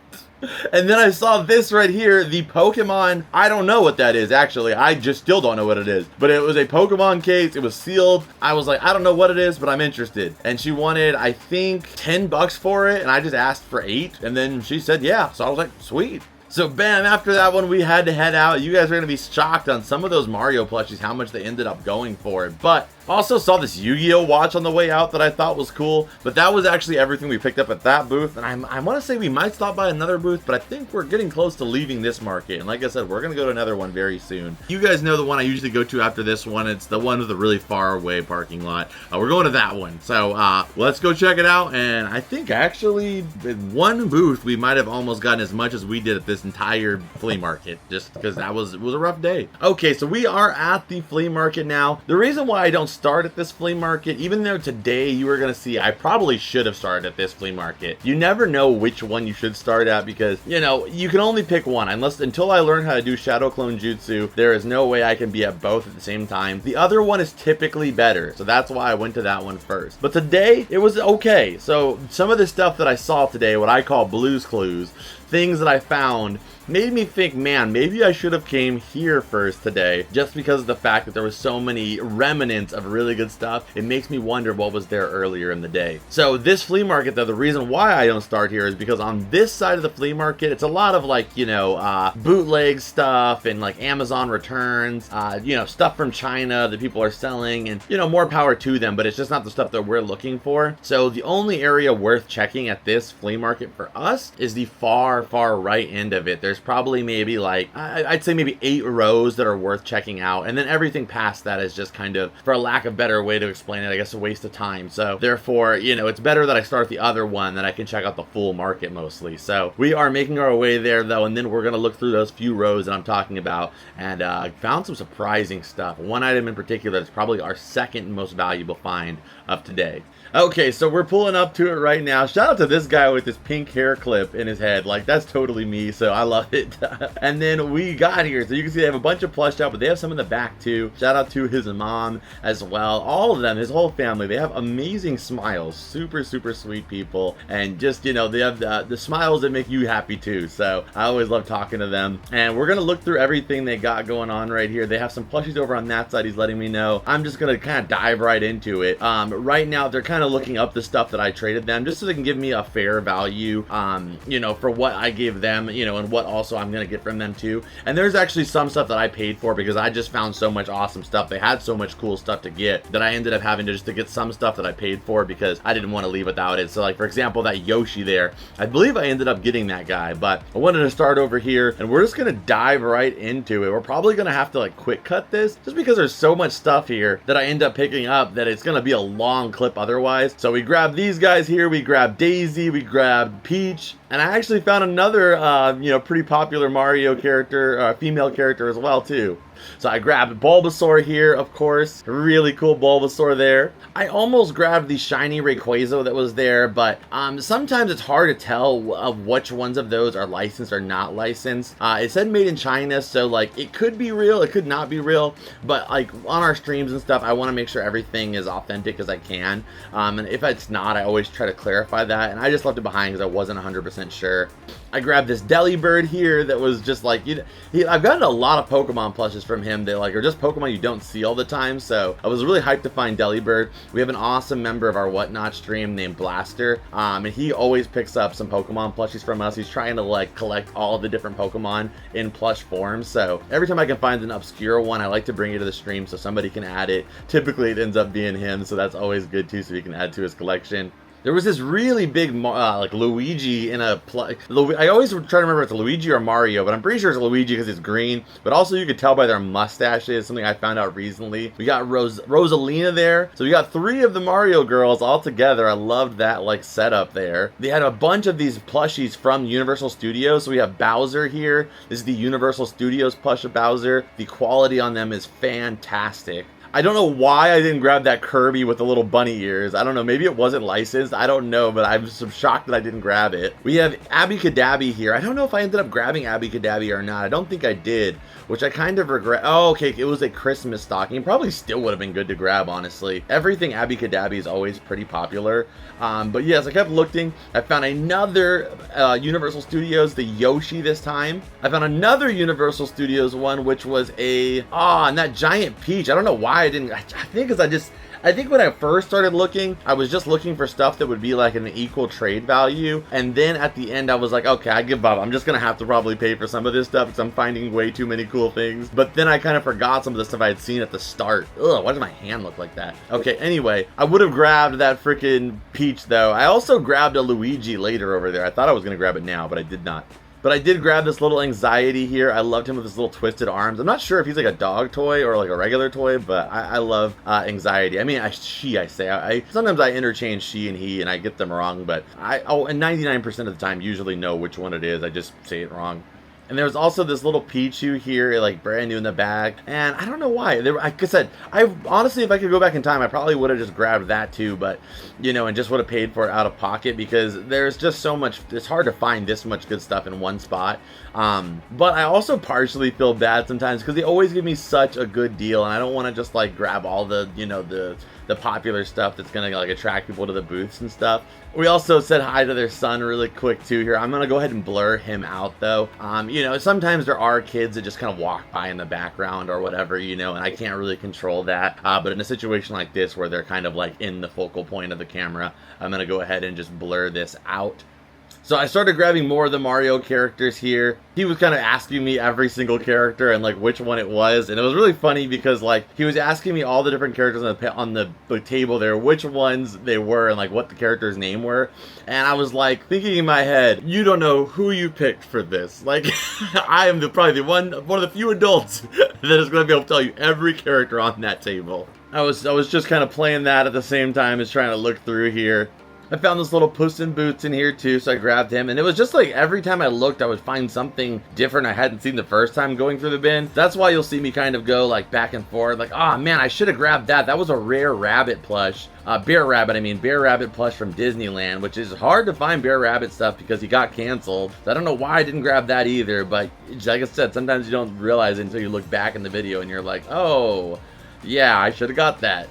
And then I saw this right here, the Pokemon. I don't know what that is, actually. I just still don't know what it is. But it was a Pokemon case. It was sealed. I was like, I don't know what it is, but I'm interested. And she wanted, I think, 10 bucks for it. And I just asked for 8. And then she said, yeah. So I was like, sweet. So bam, after that one, we had to head out. You guys are going to be shocked on some of those Mario plushies, how much they ended up going for. But also saw this Yu-Gi-Oh watch on the way out that I thought was cool. But that was actually everything we picked up at that booth. And I want to say we might stop by another booth, but I think we're getting close to leaving this market. And like I said, we're going to go to another one very soon. You guys know the one I usually go to after this one. It's the one with the really far away parking lot. We're going to that one. So let's go check it out. And I think actually in one booth, we might have almost gotten as much as we did at this entire flea market, just because it was a rough day. Okay, so we are at the flea market now. The reason why I don't start at this flea market, even though today you were going to see, I probably should have started at this flea market. You never know which one you should start at because, you know, you can only pick one until I learn how to do Shadow Clone Jutsu. There is no way I can be at both at the same time. The other one is typically better, so that's why I went to that one first. But today, it was okay. So some of the stuff that I saw today, what I call Blue's Clues, things that I found, made me think, man, maybe I should have came here first today, just because of the fact that there was so many remnants of really good stuff. It makes me wonder what was there earlier in the day. So this flea market, though, the reason why I don't start here is because on this side of the flea market, it's a lot of like, you know, bootleg stuff and like Amazon returns, you know, stuff from China that people are selling, and, you know, more power to them, but it's just not the stuff that we're looking for. So the only area worth checking at this flea market for us is the far right end of it. There's probably maybe like, I'd say maybe 8 rows that are worth checking out, and then everything past that is just kind of, for a lack of better way to explain it, I guess a waste of time. So therefore, you know, it's better that I start the other one, that I can check out the full market mostly. So we are making our way there though, and then we're going to look through those few rows that I'm talking about, and found some surprising stuff. One item in particular that's probably our second most valuable find of today. Okay, so we're pulling up to it right now. Shout out to this guy with this pink hair clip in his head. Like, that's totally me, so I love love it. And then we got here, so you can see they have a bunch of plush out, but they have some in the back too. Shout out to his mom as well. All of them, his whole family, they have amazing smiles. Super, super sweet people. And just, you know, they have the smiles that make you happy too. So I always love talking to them. And we're gonna look through everything they got going on right here. They have some plushies over on that side, he's letting me know. I'm just gonna kind of dive right into it. Right now, they're kind of looking up the stuff that I traded them, just so they can give me a fair value, you know, for what I gave them, you know, and what also I'm gonna get from them too. And there's actually some stuff that I paid for because I just found so much awesome stuff. They had so much cool stuff to get that I ended up having to just to get some stuff that I paid for because I didn't want to leave without it. So like, for example, that Yoshi there, I believe I ended up getting that guy, but I wanted to start over here and we're just gonna dive right into it. We're probably gonna have to like quick cut this just because there's so much stuff here that I end up picking up that it's gonna be a long clip otherwise. So we grabbed these guys here, we grabbed Daisy, we grabbed Peach, and I actually found another, you know, pretty popular Mario character, female character as well too. So I grabbed Bulbasaur here, of course. Really cool Bulbasaur there. I almost grabbed the shiny Rayquaza that was there, but sometimes it's hard to tell of which ones of those are licensed or not licensed. It said made in China, so like it could be real, it could not be real, but like on our streams and stuff, I want to make sure everything is authentic as I can. And if it's not, I always try to clarify that, and I just left it behind because I wasn't 100% sure. I grabbed this Delibird here that was just like, I've gotten a lot of Pokemon plushes from him that like are just Pokemon you don't see all the time, so I was really hyped to find Delibird. We have an awesome member of our Whatnot stream named Blaster, and he always picks up some Pokemon plushies from us. He's trying to like collect all the different Pokemon in plush form, so every time I can find an obscure one, I like to bring it to the stream so somebody can add it. Typically it ends up being him, so that's always good too, so he can add to his collection. There was this really big, like, Luigi in a... I always try to remember if it's Luigi or Mario, but I'm pretty sure it's Luigi because it's green. But also you could tell by their mustaches, something I found out recently. We got Rosalina there. So we got 3 of the Mario girls all together. I loved that, like, setup there. They had a bunch of these plushies from Universal Studios. So we have Bowser here. This is the Universal Studios plush of Bowser. The quality on them is fantastic. I don't know why I didn't grab that Kirby with the little bunny ears. I don't know, maybe it wasn't licensed. I don't know, but I'm so shocked that I didn't grab it. We have Abby Cadabby here. I don't know if I ended up grabbing Abby Cadabby or not. I don't think I did, which I kind of regret. Oh, okay, it was a Christmas stocking. Probably still would have been good to grab, honestly. Everything Abby Cadabby is always pretty popular. But yes, I kept looking. I found another Universal Studios, the Yoshi this time. I found another Universal Studios one, which was and that giant Peach. I don't know why I didn't. I think because I think when I first started looking, I was just looking for stuff that would be like an equal trade value. And then at the end, I was like, okay, I give up. I'm just going to have to probably pay for some of this stuff because I'm finding way too many cool things. But then I kind of forgot some of the stuff I had seen at the start. Ugh, why does my hand look like that? Okay, anyway, I would have grabbed that freaking Peach though. I also grabbed a Luigi later over there. I thought I was going to grab it now, but I did not. But I did grab this little Anxiety here. I loved him with his little twisted arms. I'm not sure if he's like a dog toy or like a regular toy, but I love Anxiety. I mean, I say. Sometimes I interchange she and he, and I get them wrong, but and 99% of the time usually know which one it is. I just say it wrong. And there was also this little Pichu here, like brand new in the bag. And I don't know why. Like I said, honestly, if I could go back in time, I probably would have just grabbed that too. But, you know, and just would have paid for it out of pocket because there's just so much. It's hard to find this much good stuff in one spot. But I also partially feel bad sometimes because they always give me such a good deal. And I don't want to just like grab all the, you know, the popular stuff that's gonna like attract people to the booths and stuff. We also said hi to their son really quick too here. I'm gonna go ahead and blur him out though. You know, sometimes there are kids that just kind of walk by in the background or whatever, you know, and I can't really control that. But in a situation like this where they're kind of like in the focal point of the camera, I'm gonna go ahead and just blur this out. So I started grabbing more of the Mario characters here. He was kind of asking me every single character and like which one it was. And it was really funny because like he was asking me all the different characters on the table there, which ones they were and like what the character's name were. And I was like thinking in my head, you don't know who you picked for this. Like I am probably one of the few adults that is going to be able to tell you every character on that table. I was just kind of playing that at the same time as trying to look through here. I found this little Puss in Boots in here too, so I grabbed him. And it was just like every time I looked, I would find something different I hadn't seen the first time going through the bin. That's why you'll see me kind of go like back and forth, like, oh man, I should have grabbed that. That was a rare rabbit plush. Bear Rabbit plush from Disneyland, which is hard to find Bear Rabbit stuff because he got canceled. So I don't know why I didn't grab that either, but like I said, sometimes you don't realize it until you look back in the video and you're like, oh, yeah, I should have got that.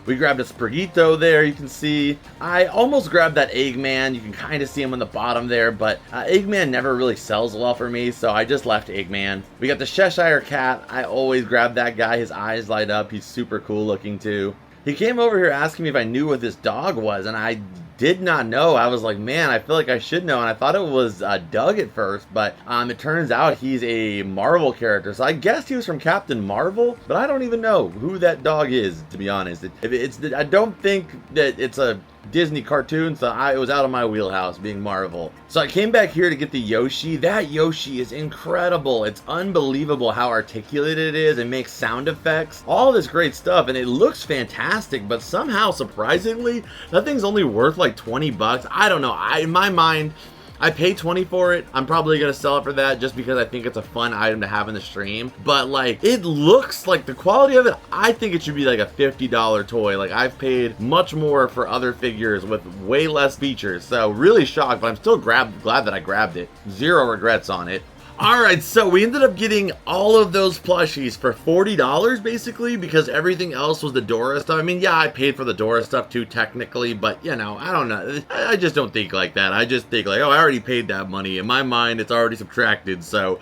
We grabbed a Sprigito there, you can see. I almost grabbed that Eggman. You can kind of see him on the bottom there, but Eggman never really sells well for me, so I just left Eggman. We got the Cheshire Cat. I always grab that guy. His eyes light up. He's super cool looking too. He came over here asking me if I knew what this dog was, and I did not know. I was like, man, I feel like I should know, and I thought it was Doug at first, but it turns out he's a Marvel character, so I guessed he was from Captain Marvel, but I don't even know who that dog is, to be honest. I don't think that it's a Disney cartoon, so it was out of my wheelhouse, being Marvel. So I came back here to get the Yoshi. That Yoshi is incredible. It's unbelievable how articulate it is. It makes sound effects, all this great stuff, and it looks fantastic, but somehow, surprisingly, that thing's only worth like 20 bucks. I don't know. In my mind, I paid 20 for it. I'm probably gonna sell it for that just because I think it's a fun item to have in the stream. But like, it looks like the quality of it, I think it should be like a $50 toy. Like, I've paid much more for other figures with way less features. So really shocked, but I'm still glad that I grabbed it. Zero regrets on it. Alright, so we ended up getting all of those plushies for $40 basically, because everything else was the Dora stuff. I mean, yeah, I paid for the Dora stuff too technically, but you know, I don't know. I just don't think like that. I just think like, oh, I already paid that money. In my mind, it's already subtracted, so...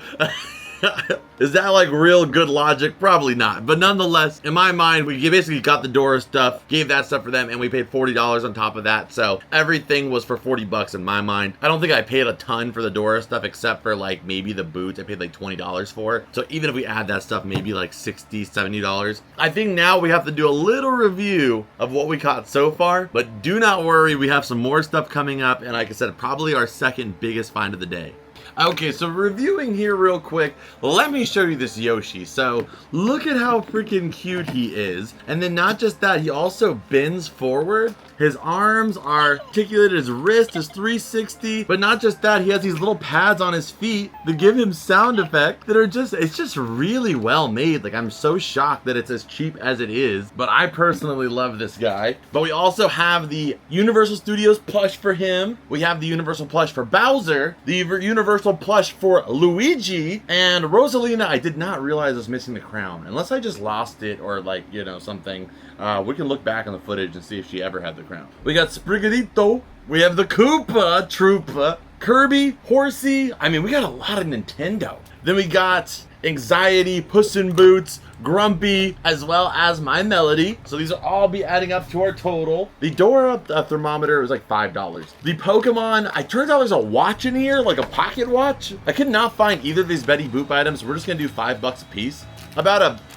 Is that like real good logic? Probably not. But nonetheless, in my mind, we basically got the Dora stuff, gave that stuff for them, and we paid $40 on top of that. So everything was for 40 bucks in my mind. I don't think I paid a ton for the Dora stuff except for like maybe the boots. I paid like $20 for it. So even if we add that stuff, maybe like $60, $70. I think now we have to do a little review of what we caught so far. But do not worry, we have some more stuff coming up. And like I said, probably our second biggest find of the day. Okay, so reviewing here real quick, let me show you this Yoshi. So look at how freaking cute he is. And then not just that, he also bends forward. His arms are articulated, his wrist is 360, but not just that, he has these little pads on his feet that give him sound effects that are it's just really well made. Like, I'm so shocked that it's as cheap as it is, but I personally love this guy. But we also have the Universal Studios plush for him. We have the Universal plush for Bowser, the Universal plush for Luigi, and Rosalina. I did not realize I was missing the crown, unless I just lost it or like, you know, something. We can look back on the footage and see if she ever had the crown. We got Sprigito. We have the Koopa Troopa, Kirby, Horsey. I mean, we got a lot of Nintendo. Then we got Anxiety, Puss in Boots, Grumpy, as well as My Melody. So these will all be adding up to our total. The Dora thermometer was like $5. The Pokemon, it turns out there's a watch in here, like a pocket watch. I could not find either of these Betty Boop items. We're just gonna do $5 a piece.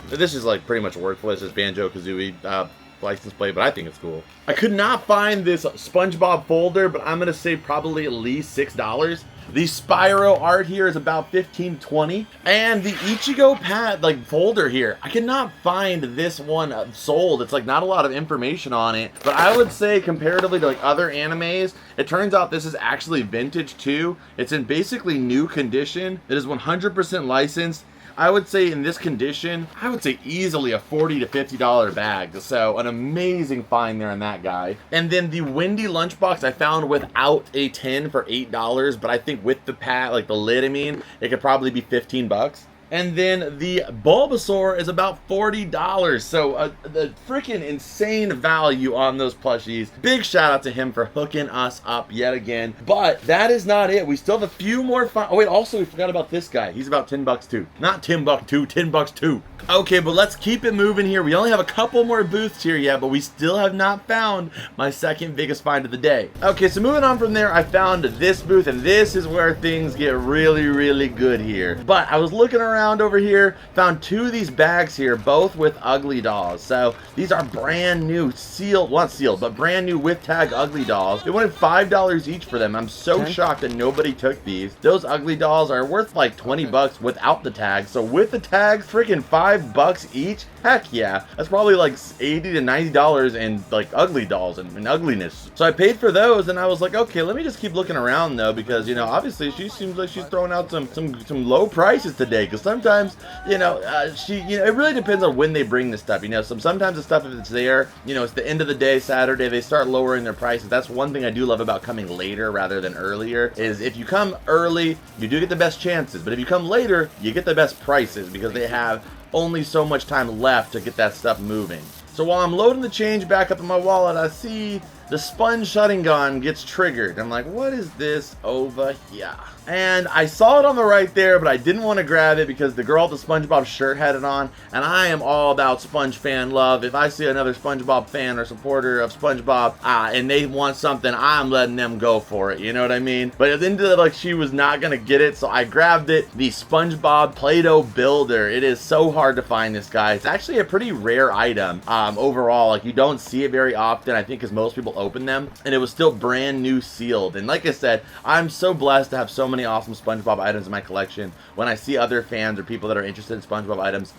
This is like pretty much worthless. It's Banjo-Kazooie license plate, but I think it's cool. I could not find this Spongebob folder, but I'm gonna say probably at least $6. The Spyro art here is about $15, $20. And the Ichigo pad, like, folder here, I cannot find this one sold. It's like not a lot of information on it, but I would say comparatively to like other animes, it turns out this is actually vintage too. It's in basically new condition. It is 100% licensed. I would say in this condition, I would say easily a $40 to $50 bag. So an amazing find there on that guy. And then the Wendy lunchbox I found without a tin for $8, but I think with the pad, like the lid, I mean, it could probably be 15 bucks. And then the Bulbasaur is about $40. So the freaking insane value on those plushies. Big shout out to him for hooking us up yet again. But that is not it. We still have a few more. Oh wait, also we forgot about this guy. He's about 10 bucks too. Not 10 bucks too, 10 bucks too. Okay, but let's keep it moving here. We only have a couple more booths here yet, but we still have not found my second biggest find of the day. Okay, so moving on from there, I found this booth, and this is where things get really, really good here. But I was looking around around over here, found 2 of these bags here, both with ugly dolls. So these are brand new sealed, well, not sealed, but brand new with tag ugly dolls. They wanted $5 each for them. I'm so shocked that nobody took these. Those ugly dolls are worth like 20 bucks without the tag. So with the tags, freaking $5 each. Heck yeah, that's probably like $80 to $90 in like ugly dolls and ugliness. So I paid for those, and I was like, okay, let me just keep looking around though, because you know, obviously she seems like she's throwing out some low prices today. Because sometimes, you know, it really depends on when they bring this stuff. You know, sometimes the stuff, if it's there, you know, it's the end of the day, Saturday, they start lowering their prices. That's one thing I do love about coming later rather than earlier. Is if you come early, you do get the best chances, but if you come later, you get the best prices because they have only so much time left to get that stuff moving. So while I'm loading the change back up in my wallet, I see the sponge shutting gun gets triggered. I'm like, what is this over here? And I saw it on the right there, but I didn't want to grab it because the girl with the Spongebob shirt had it on, and I am all about Sponge fan love. If I see another Spongebob fan or supporter of Spongebob and they want something, I'm letting them go for it, you know what I mean? But at the end of it, like, she was not gonna get it, so I grabbed it. The Spongebob Play-Doh builder. It is so hard to find this, guy. It's actually a pretty rare item overall. Like, you don't see it very often, I think, because most people open them, and it was still brand new sealed. And like I said, I'm so blessed to have so many awesome SpongeBob items in my collection. When I see other fans or people that are interested in SpongeBob items,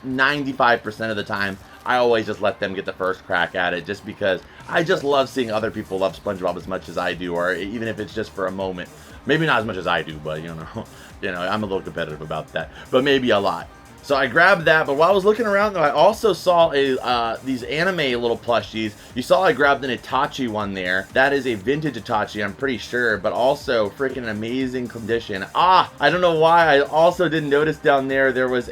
95% of the time I always just let them get the first crack at it, just because I just love seeing other people love SpongeBob as much as I do, or even if it's just for a moment. Maybe not as much as I do, but you know, I'm a little competitive about that, but maybe a lot. So I grabbed that, but while I was looking around though, I also saw these anime little plushies. You saw I grabbed an Itachi one there. That is a vintage Itachi, I'm pretty sure, but also freaking amazing condition. I don't know why I also didn't notice down there was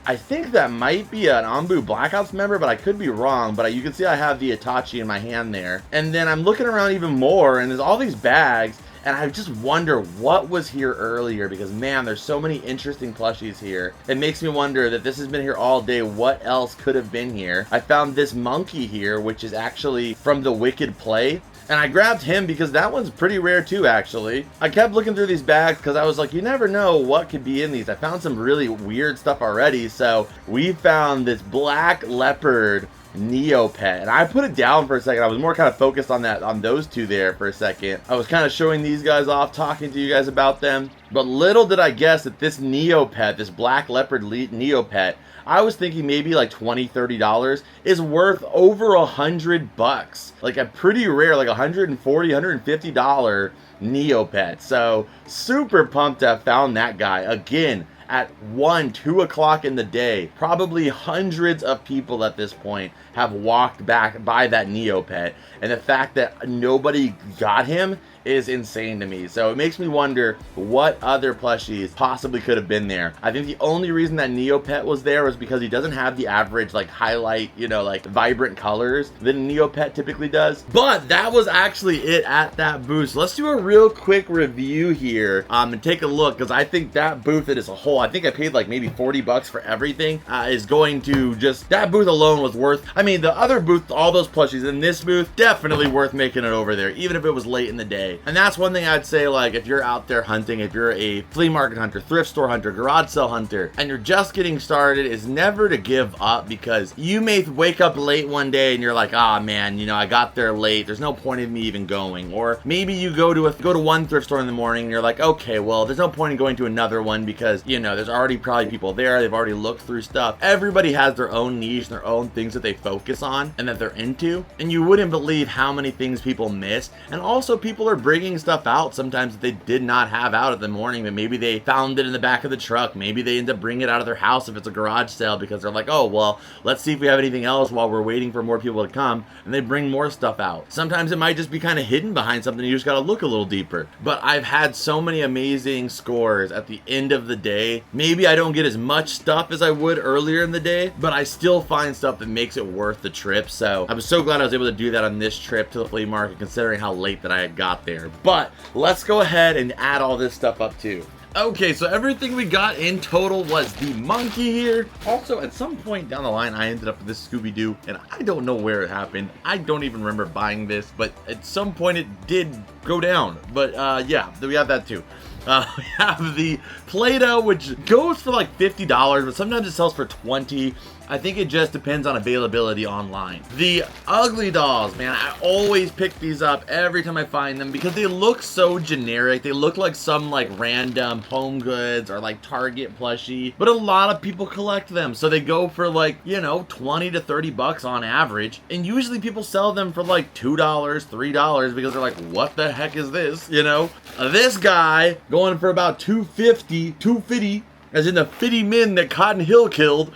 I think that might be an Ambu Blackouts member, but I could be wrong. But you can see I have the Itachi in my hand there. And then I'm looking around even more, and there's all these bags. And I just wonder what was here earlier, because man, there's so many interesting plushies here. It makes me wonder that this has been here all day. What else could have been here? I found this monkey here, which is actually from the Wicked Play. And I grabbed him because that one's pretty rare too, actually. I kept looking through these bags because I was like, you never know what could be in these. I found some really weird stuff already. So we found this black leopard Neopet, and I put it down for a second. I was more kind of focused on those two there for a second. I was kind of showing these guys off, talking to you guys about them, but little did I guess that this Neopet, this black leopard Neopet, I was thinking maybe like $20-$30, is worth over $100. Like a pretty rare, like $140-$150 Neopet. So super pumped to have found that guy again at 1-2 o'clock in the day. Probably hundreds of people at this point have walked back by that Neopet, and the fact that nobody got him is insane to me. So it makes me wonder what other plushies possibly could have been there. I think the only reason that Neopet was there was because he doesn't have the average like highlight, you know, like vibrant colors that Neopet typically does. But that was actually it at that booth. So let's do a real quick review here and take a look, because I think that booth as a whole, I think I paid like maybe 40 bucks for everything, is going to just, that booth alone was worth, I mean, the other booth, all those plushies in this booth, definitely worth making it over there, even if it was late in the day. And that's one thing I'd say, like, if you're out there hunting, if you're a flea market hunter, thrift store hunter, garage sale hunter, and you're just getting started, is never to give up, because you may wake up late one day and you're like, ah, man, you know, I got there late, there's no point in me even going. Or maybe you go to one thrift store in the morning and you're like, okay, well, there's no point in going to another one because, you know, there's already probably people there, they've already looked through stuff. Everybody has their own niche, their own things that they focus on and that they're into, and you wouldn't believe how many things people miss. And also, people are bringing stuff out sometimes that they did not have out at the morning, but maybe they found it in the back of the truck. Maybe they end up bringing it out of their house if it's a garage sale, because they're like, oh, well, let's see if we have anything else while we're waiting for more people to come, and they bring more stuff out. Sometimes it might just be kind of hidden behind something, you just got to look a little deeper. But I've had so many amazing scores at the end of the day. Maybe I don't get as much stuff as I would earlier in the day, but I still find stuff that makes it worth the trip. So I was so glad I was able to do that on this trip to the flea market, considering how late that I had got there. But let's go ahead and add all this stuff up too. Okay, so everything we got in total was the monkey here. Also, at some point down the line, I ended up with this Scooby-Doo, and I don't know where it happened. I don't even remember buying this, but at some point it did go down. But yeah, we got that too. We have the Play-Doh, which goes for like $50, but sometimes it sells for $20. I think it just depends on availability online. The Ugly Dolls, man, I always pick these up every time I find them because they look so generic. They look like some like random Home Goods or like Target plushie, but a lot of people collect them. So they go for like, you know, 20 to 30 bucks on average. And usually people sell them for like $2, $3 because they're like, what the heck is this? You know, this guy going for about $250, as in the 50 men that Cotton Hill killed.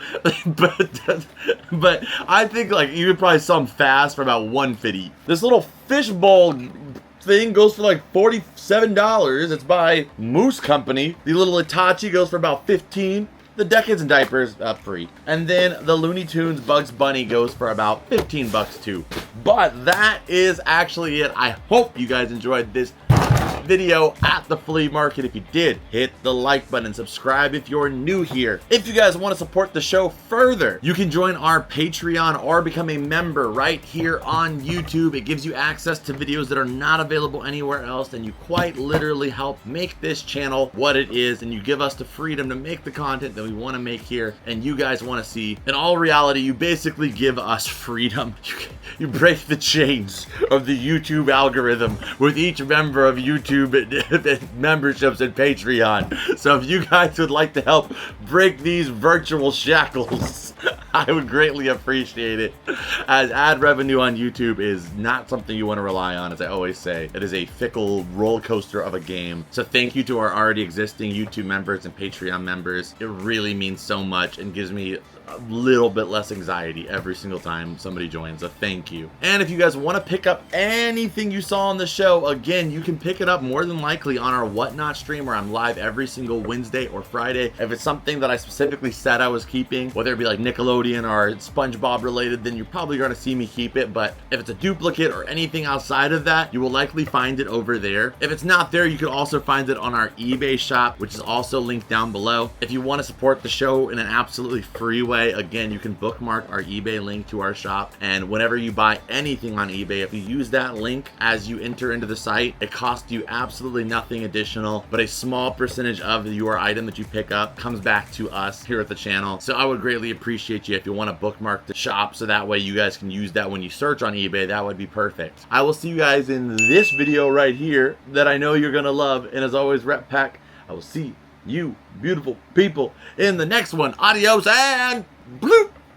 but I think like you could probably sell them fast for about $150. This little fishbowl thing goes for like $47. It's by Moose Company. The little Itachi goes for about $15. The Decades and Diapers, free. And then the Looney Tunes Bugs Bunny goes for about 15 bucks too. But that is actually it. I hope you guys enjoyed this video at the flea market. If you did, hit the like button and subscribe if you're new here. If you guys want to support the show further, you can join our Patreon or become a member right here on YouTube. It gives you access to videos that are not available anywhere else, and you quite literally help make this channel what it is, and you give us the freedom to make the content that we want to make here and you guys want to see. In all reality, you basically give us freedom. You break the chains of the YouTube algorithm with each member of YouTube memberships and Patreon. So if you guys would like to help break these virtual shackles, I would greatly appreciate it, as ad revenue on YouTube is not something you want to rely on. As I always say, it is a fickle roller coaster of a game. So thank you to our already existing YouTube members and Patreon members. It really means so much and gives me a little bit less anxiety every single time somebody joins. So thank you. And if you guys want to pick up anything you saw on the show, again, you can pick it up more than likely on our Whatnot stream, where I'm live every single Wednesday or Friday. If it's something that I specifically said I was keeping, whether it be like Nickelodeon or Spongebob related, then you're probably going to see me keep it. But if it's a duplicate or anything outside of that, you will likely find it over there. If it's not there, you can also find it on our eBay shop, which is also linked down below. If you want to support the show in an absolutely free way, again, you can bookmark our eBay link to our shop, and whenever you buy anything on eBay, if you use that link as you enter into the site, it costs you absolutely nothing additional, but a small percentage of your item that you pick up comes back to us here at the channel. So I would greatly appreciate you if you want to bookmark the shop, so that way you guys can use that when you search on eBay. That would be perfect. I will see you guys in this video right here that I know you're gonna love, and as always, Rep Pack, I will see you beautiful people in the next one. Adios and bloop.